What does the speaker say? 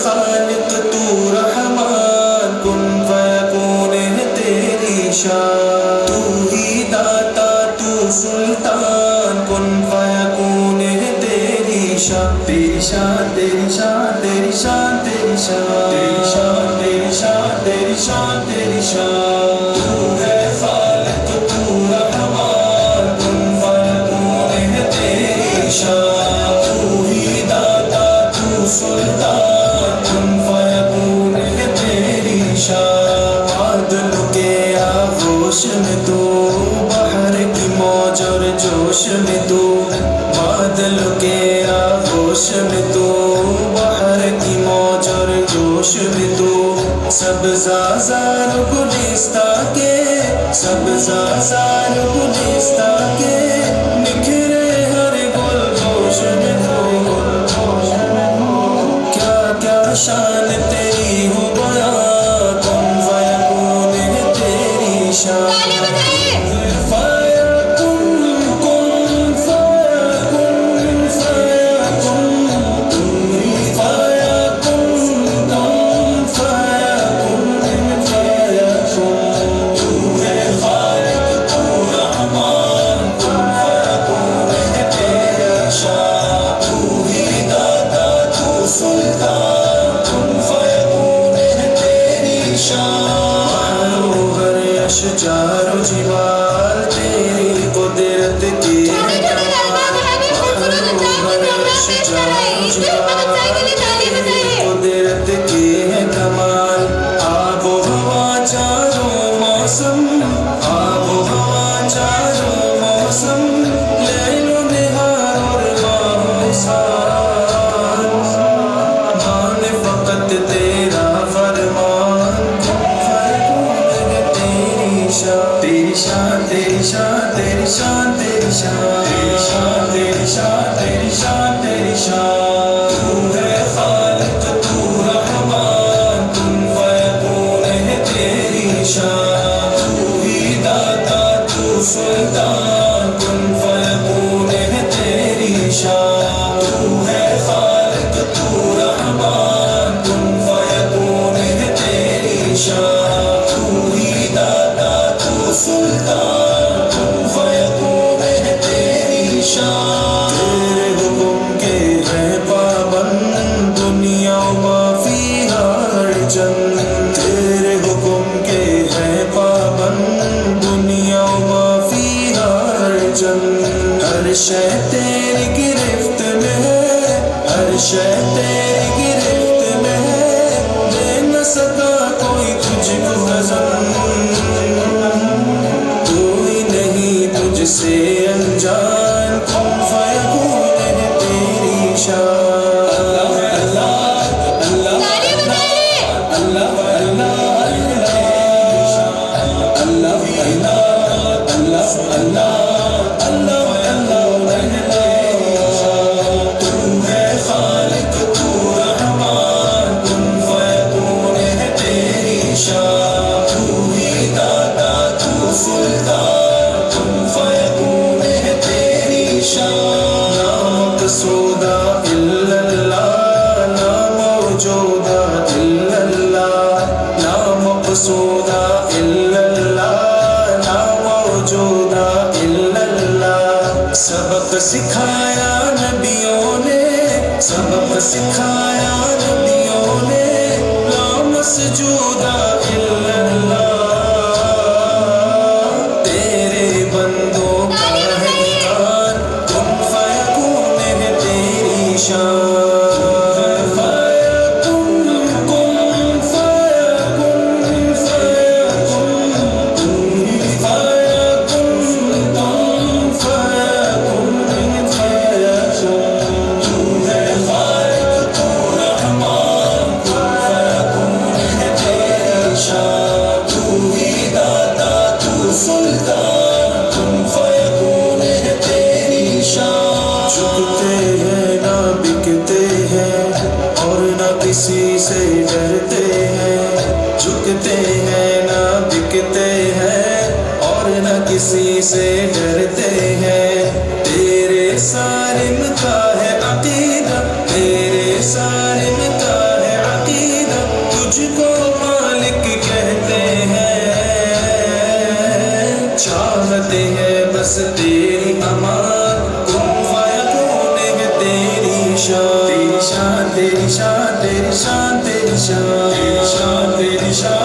خالق تو رحمان، کن فیکون ہے تیری شان، تو ہی داتا تو سلطان، کن فیکون ہے تیری شان، تیری شان تیری شان تیری شان تیری شان تیری شان تیری شان تیری شان، تو ہے خالق تو رحمان، کن فیکون ہے تیری شان، تو ہی داتا تو سلطان، کن فیکون ہے تیری شان، بادل کے آغوش میں تو، بحر کی موج اور جوش میں تو، بادل کے آغوش میں تو، بحر کی موج اور جوش میں تو، سبز آزار گلستہ کے، سبز آزار گلستہ کے، نکھرے ہر گل گوش میں تو، کیا کیا شان تیری ہو بیان، کن فیکون ہے تیری شان، اشجار و جبال تیری قدرت کی ہے کمال، اشجار و جبال تیری قدرت کی ہے کمال، آب و ہوا چاروں موسم، آب و ہوا چاروں موسم، لیل و نہار اور ماہ و سال، مان فقط تیرا فرمان، تیری شان تیری شان تیری شان تیری شان تیری شان تیری شان تیری شان، تو ہے خالق تو رحمان، کن فیکون ہے تیری شان، تو ہی داتا تو سلطان، کن فیکون ہے تیری شان، تو ہے خالق تو رحمان، کن فیکون ہے تیری شان، تو ہی داتا سلطان، کن فیکون ہے تیری شان، تیرے حکم کے ہیں پابند دنیا و ما فیہا ہر چند، تیرے حکم کے ہیں پابند دنیا و ما فیہا ہر چند، ہر شے تیری گرفت میں ہے، ہر شے تیری گرفت میں ہے، دے نہ سکا کوئی تجھ کو ہضم، تجھ سے انجان، کن فیکون ہے تیری شان، اللہ اللہ اللہ اللہ اللہ اللہ اللہ اللہ اللہ، تو ہے خالق تو رحمان، کن فیکون ہے تیری شان، تو ہی داتا تو سلطان، کن فیکون ہے تیری شان، لا مقصودا الا اللہ، لا موجودا الا اللہ، لا مقصودا الا اللہ، لا موجودا الا اللہ، سبق سکھایا نبیوں نے، سبق سکھایا نبیوں نے، لا مسجودا الا اللہ، کسی سے ڈرتے ہیں، جھکتے ہیں نہ بکتے ہیں، اور نہ کسی سے ڈرتے ہیں، تیرے صارم کا ہے عقیدہ، تیرے صارم کا ہے عقیدہ، شان تیری شان تیری شان تیری شان